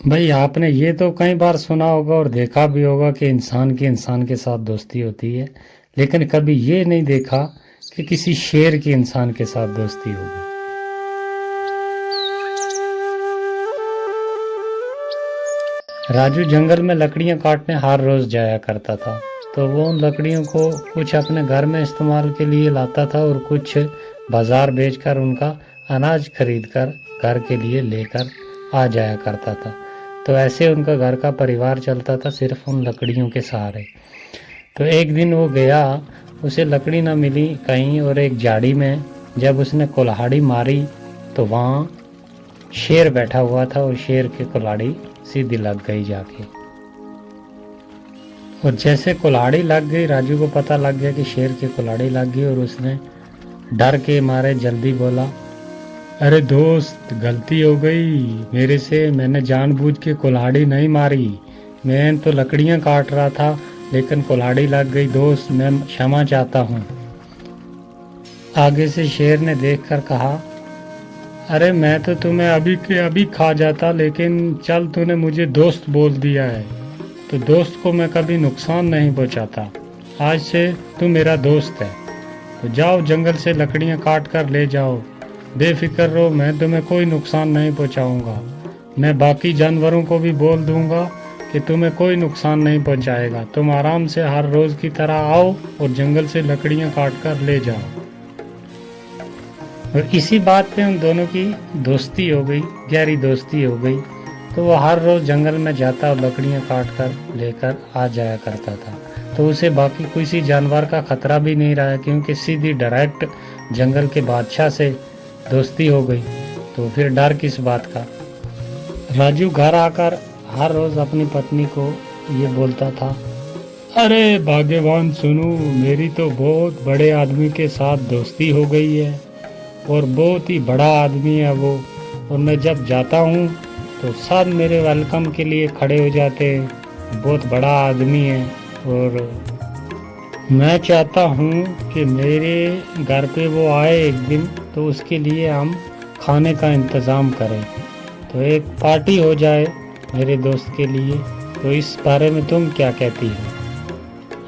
भाई आपने ये तो कई बार सुना होगा और देखा भी होगा कि इंसान की इंसान के साथ दोस्ती होती है, लेकिन कभी ये नहीं देखा कि किसी शेर की इंसान के साथ दोस्ती होगी। राजू जंगल में लकड़ियां काटने हर रोज जाया करता था। तो वो उन लकड़ियों को कुछ अपने घर में इस्तेमाल के लिए लाता था और कुछ बाजार बेचकर उनका अनाज खरीदकर घर के लिए लेकर आ जाया करता था। तो ऐसे उनका घर का परिवार चलता था सिर्फ उन लकड़ियों के सहारे। तो एक दिन वो गया, उसे लकड़ी ना मिली कहीं, और एक झाड़ी में जब उसने कुल्हाड़ी मारी तो वहाँ शेर बैठा हुआ था और शेर की कुल्हाड़ी सीधी लग गई जाके। और जैसे कुल्हाड़ी लग गई, राजू को पता लग गया कि शेर की कुल्हाड़ी लग गई, और उसने डर के मारे जल्दी बोला, अरे दोस्त, गलती हो गई मेरे से, मैंने जानबूझ के कुल्हाड़ी नहीं मारी, मैं तो लकड़ियां काट रहा था लेकिन कुल्हाड़ी लग गई दोस्त, मैं क्षमा चाहता हूँ। आगे से शेर ने देखकर कहा, अरे मैं तो तुम्हें अभी के अभी खा जाता, लेकिन चल तूने मुझे दोस्त बोल दिया है तो दोस्त को मैं कभी नुकसान नहीं पहुंचाता। आज से तू मेरा दोस्त है, तो जाओ जंगल से लकड़ियां काट कर ले जाओ, बेफिक्र रहो, मैं तुम्हें कोई नुकसान नहीं पहुंचाऊंगा। मैं बाकी जानवरों को भी बोल दूंगा कि तुम्हें कोई नुकसान नहीं पहुंचाएगा। तुम आराम से हर रोज की तरह आओ और जंगल से लकड़ियां काट कर ले जाओ। और इसी बात पे उन दोनों की दोस्ती हो गई, गहरी दोस्ती हो गई। तो वो हर रोज जंगल में जाता और लकड़ियां काट कर लेकर आ जाया करता था। तो उसे बाकी किसी जानवर का खतरा भी नहीं रहा, क्योंकि सीधी डायरेक्ट जंगल के बादशाह से दोस्ती हो गई। तो फिर डर किस बात का। राजू घर आकर हर रोज अपनी पत्नी को ये बोलता था, अरे भाग्यवान सुनो, मेरी तो बहुत बड़े आदमी के साथ दोस्ती हो गई है और बहुत ही बड़ा आदमी है वो, और मैं जब जाता हूँ तो सब मेरे वेलकम के लिए खड़े हो जाते हैं, बहुत बड़ा आदमी है। और मैं चाहता हूँ कि मेरे घर पे वो आए एक दिन, तो उसके लिए हम खाने का इंतज़ाम करें, तो एक पार्टी हो जाए मेरे दोस्त के लिए। तो इस बारे में तुम क्या कहती हो?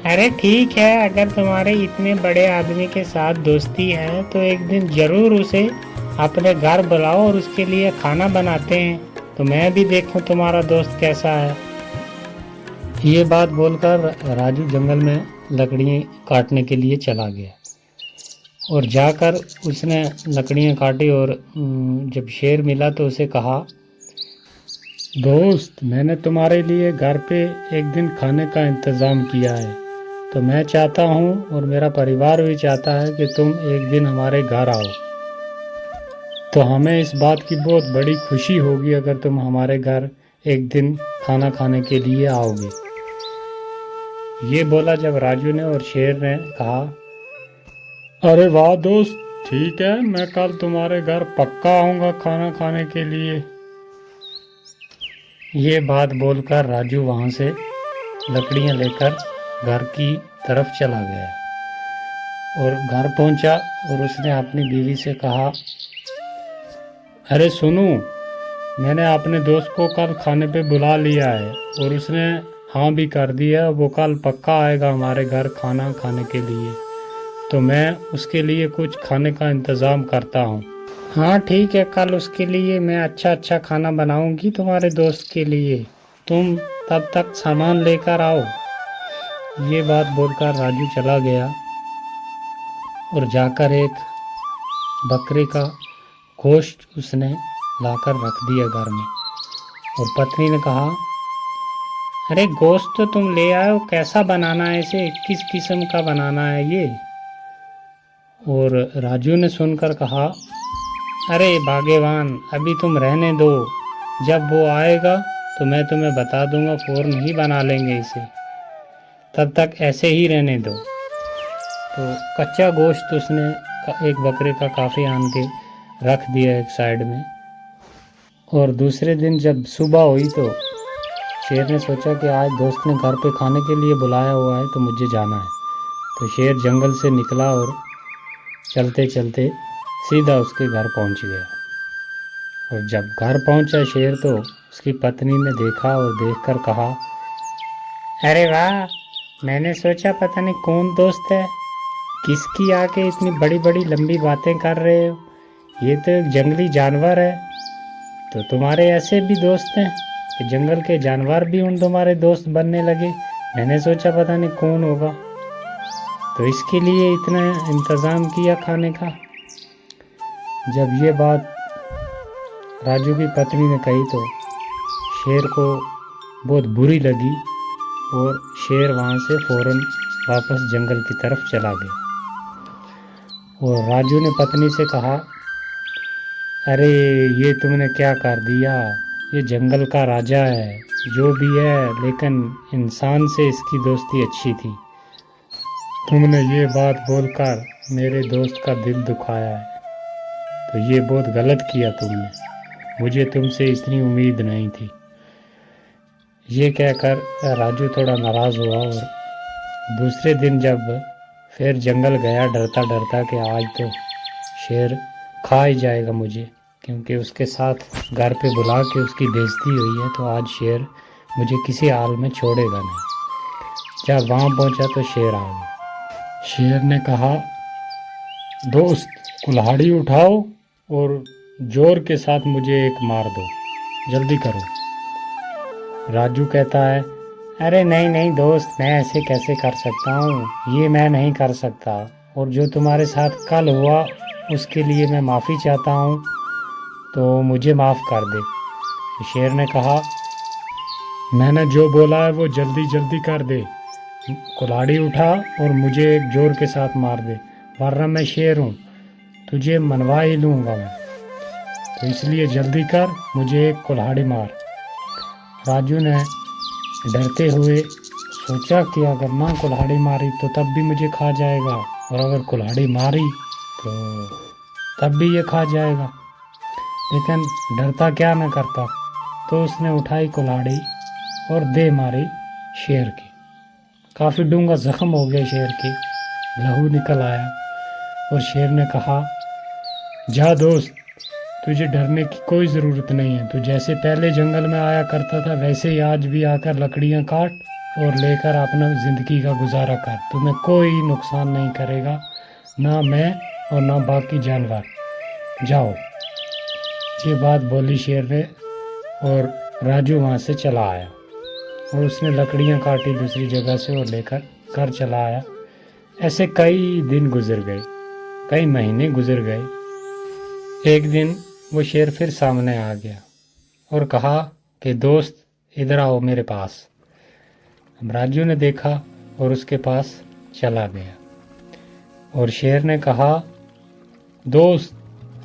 अरे ठीक है, अगर तुम्हारे इतने बड़े आदमी के साथ दोस्ती है तो एक दिन जरूर उसे अपने घर बुलाओ और उसके लिए खाना बनाते हैं, तो मैं भी देखूं तुम्हारा दोस्त कैसा है। ये बात बोलकर राजू जंगल में लकड़ियाँ काटने के लिए चला गया और जाकर उसने लकड़ियाँ काटी। और जब शेर मिला तो उसे कहा, दोस्त, मैंने तुम्हारे लिए घर पे एक दिन खाने का इंतज़ाम किया है, तो मैं चाहता हूँ और मेरा परिवार भी चाहता है कि तुम एक दिन हमारे घर आओ। तो हमें इस बात की बहुत बड़ी खुशी होगी अगर तुम हमारे घर एक दिन खाना खाने के लिए आओगे। ये बोला जब राजू ने, और शेर ने कहा, अरे वाह दोस्त, ठीक है, मैं कल तुम्हारे घर पक्का आऊँगा खाना खाने के लिए। ये बात बोलकर राजू वहाँ से लकड़ियाँ लेकर घर की तरफ चला गया और घर पहुंचा और उसने अपनी बीवी से कहा, अरे सुनो, मैंने अपने दोस्त को कल खाने पे बुला लिया है और उसने हाँ भी कर दिया, वो कल पक्का आएगा हमारे घर खाना खाने के लिए, तो मैं उसके लिए कुछ खाने का इंतज़ाम करता हूँ। हाँ ठीक है, कल उसके लिए मैं अच्छा अच्छा खाना बनाऊंगी तुम्हारे दोस्त के लिए, तुम तब तक सामान लेकर आओ। ये बात बोलकर राजू चला गया और जाकर एक बकरे का गोश्त उसने लाकर रख दिया घर में। और पत्नी ने कहा, अरे गोश्त तो तुम ले आए हो, कैसा बनाना है इसे, किस किस्म का बनाना है ये? और राजू ने सुनकर कहा, अरे भाग्यवान, अभी तुम रहने दो, जब वो आएगा तो मैं तुम्हें बता दूंगा, फ़ौरन ही बना लेंगे इसे, तब तक ऐसे ही रहने दो। तो कच्चा गोश्त उसने एक बकरे का काफ़ी आन के रख दिया एक साइड में। और दूसरे दिन जब सुबह हुई तो शेर ने सोचा कि आज दोस्त ने घर पे खाने के लिए बुलाया हुआ है तो मुझे जाना है। तो शेर जंगल से निकला और चलते चलते सीधा उसके घर पहुंच गया। और जब घर पहुंचा शेर तो उसकी पत्नी ने देखा और देखकर कहा, अरे वाह, मैंने सोचा पता नहीं कौन दोस्त है, किसकी आके इतनी बड़ी बड़ी लंबी बातें कर रहे हो, ये तो एक जंगली जानवर है। तो तुम्हारे ऐसे भी दोस्त हैं कि जंगल के जानवर भी उन तुम्हारे दोस्त बनने लगे। मैंने सोचा पता नहीं कौन होगा, तो इसके लिए इतना इंतज़ाम किया खाने का। जब ये बात राजू की पत्नी ने कही तो शेर को बहुत बुरी लगी और शेर वहाँ से फ़ौरन वापस जंगल की तरफ चला गया। और राजू ने पत्नी से कहा, अरे ये तुमने क्या कर दिया, ये जंगल का राजा है जो भी है, लेकिन इंसान से इसकी दोस्ती अच्छी थी। तुमने ये बात बोलकर मेरे दोस्त का दिल दुखाया है, तो ये बहुत गलत किया तुमने, मुझे तुमसे इतनी उम्मीद नहीं थी। ये कहकर राजू थोड़ा नाराज़ हुआ और दूसरे दिन जब फिर जंगल गया डरता डरता कि आज तो शेर खा ही जाएगा मुझे, क्योंकि उसके साथ घर पे बुला के उसकी बेइज्जती हुई है, तो आज शेर मुझे किसी हाल में छोड़ेगा नहीं। जब वहाँ पहुँचा तो शेर आ गया। शेर ने कहा, दोस्त कुल्हाड़ी उठाओ और जोर के साथ मुझे एक मार दो, जल्दी करो। राजू कहता है, अरे नहीं नहीं दोस्त, मैं ऐसे कैसे कर सकता हूँ, ये मैं नहीं कर सकता, और जो तुम्हारे साथ कल हुआ उसके लिए मैं माफ़ी चाहता हूँ, तो मुझे माफ़ कर दे। शेर ने कहा, मैंने जो बोला है वो जल्दी जल्दी कर दे, कुल्हाड़ी उठा और मुझे एक जोर के साथ मार दे, वरना मैं शेर हूँ, तुझे मनवा ही लूँगा मैं, तो इसलिए जल्दी कर, मुझे एक कुल्हाड़ी मार। राजू ने डरते हुए सोचा कि अगर ना कुल्हाड़ी मारी तो तब भी मुझे खा जाएगा, और अगर कुल्हाड़ी मारी तो तब भी ये खा जाएगा, लेकिन डरता क्या न करता। तो उसने उठाई कुल्हाड़ी और दे मारी शेर की। काफ़ी डूंगा जख्म हो गया शेर की, लहू निकल आया, और शेर ने कहा, जा दोस्त, तुझे डरने की कोई ज़रूरत नहीं है, तू जैसे पहले जंगल में आया करता था वैसे ही आज भी आकर लकड़ियाँ काट और लेकर अपना ज़िंदगी का गुजारा कर, तुम्हें कोई नुकसान नहीं करेगा, ना मैं और ना बाकी जानवर, जाओ। ये बात बोली शेर ने, और राजू वहाँ से चला आया और उसने लकड़ियाँ काटी दूसरी जगह से और लेकर घर चला आया। ऐसे कई दिन गुजर गए, कई महीने गुजर गए। एक दिन वो शेर फिर सामने आ गया और कहा कि दोस्त इधर आओ मेरे पास। अब राजू ने देखा और उसके पास चला गया, और शेर ने कहा, दोस्त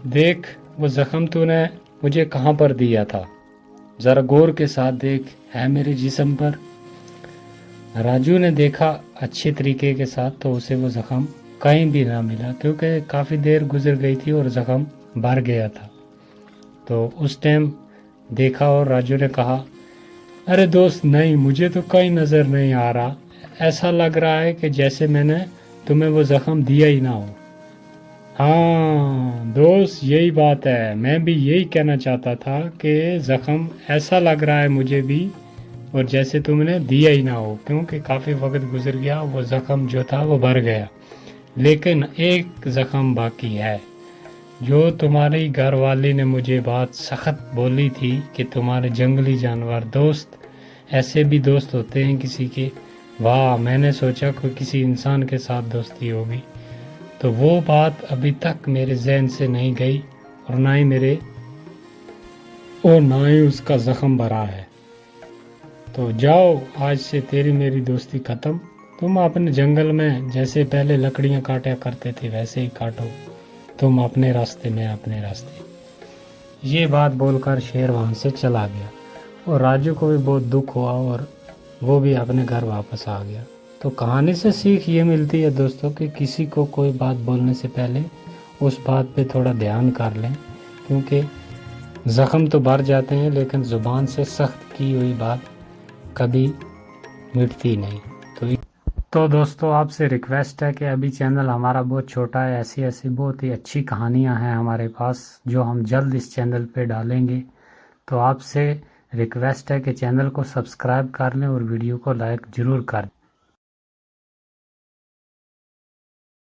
देख, वो ज़ख्म तूने मुझे कहाँ पर दिया था, ज़रा गौर के साथ देख, है मेरे जिस्म पर। राजू ने देखा अच्छे तरीके के साथ, तो उसे वो ज़ख्म कहीं भी ना मिला, क्योंकि काफ़ी देर गुजर गई थी और ज़ख्म भर गया था। तो उस टाइम देखा और राजू ने कहा, अरे दोस्त नहीं, मुझे तो कहीं नज़र नहीं आ रहा, ऐसा लग रहा है कि जैसे मैंने तुम्हें वो ज़ख्म दिया ही ना हो। हाँ दोस्त, यही बात है, मैं भी यही कहना चाहता था कि ज़ख्म ऐसा लग रहा है मुझे भी, और जैसे तुमने दिया ही ना हो, क्योंकि काफ़ी वक्त गुजर गया, वो ज़ख्म जो था वो भर गया, लेकिन एक ज़ख्म बाकी है। जो तुम्हारी घरवाली ने मुझे बात सख्त बोली थी कि तुम्हारे जंगली जानवर दोस्त, ऐसे भी दोस्त होते हैं किसी के, वाह, मैंने सोचा कोई किसी इंसान के साथ दोस्ती होगी, तो वो बात अभी तक मेरे जहन से नहीं गई, और ना ही उसका ज़ख्म भरा है। तो जाओ, आज से तेरी मेरी दोस्ती ख़त्म, तुम अपने जंगल में जैसे पहले लकड़ियाँ काटा करते थे वैसे ही काटो, तुम अपने रास्ते में अपने रास्ते। ये बात बोलकर शेर वहाँ से चला गया, और राजू को भी बहुत दुख हुआ और वो भी अपने घर वापस आ गया। तो कहानी से सीख ये मिलती है दोस्तों कि किसी को कोई बात बोलने से पहले उस बात पे थोड़ा ध्यान कर लें, क्योंकि ज़ख्म तो भर जाते हैं, लेकिन ज़ुबान से सख्त की हुई बात कभी मिटती नहीं। तो दोस्तों, आपसे रिक्वेस्ट है कि अभी चैनल हमारा बहुत छोटा है, ऐसी ऐसी बहुत ही अच्छी कहानियां हैं हमारे पास जो हम जल्द इस चैनल पे डालेंगे। तो आपसे रिक्वेस्ट है कि चैनल को सब्सक्राइब कर लें और वीडियो को लाइक ज़रूर कर दें।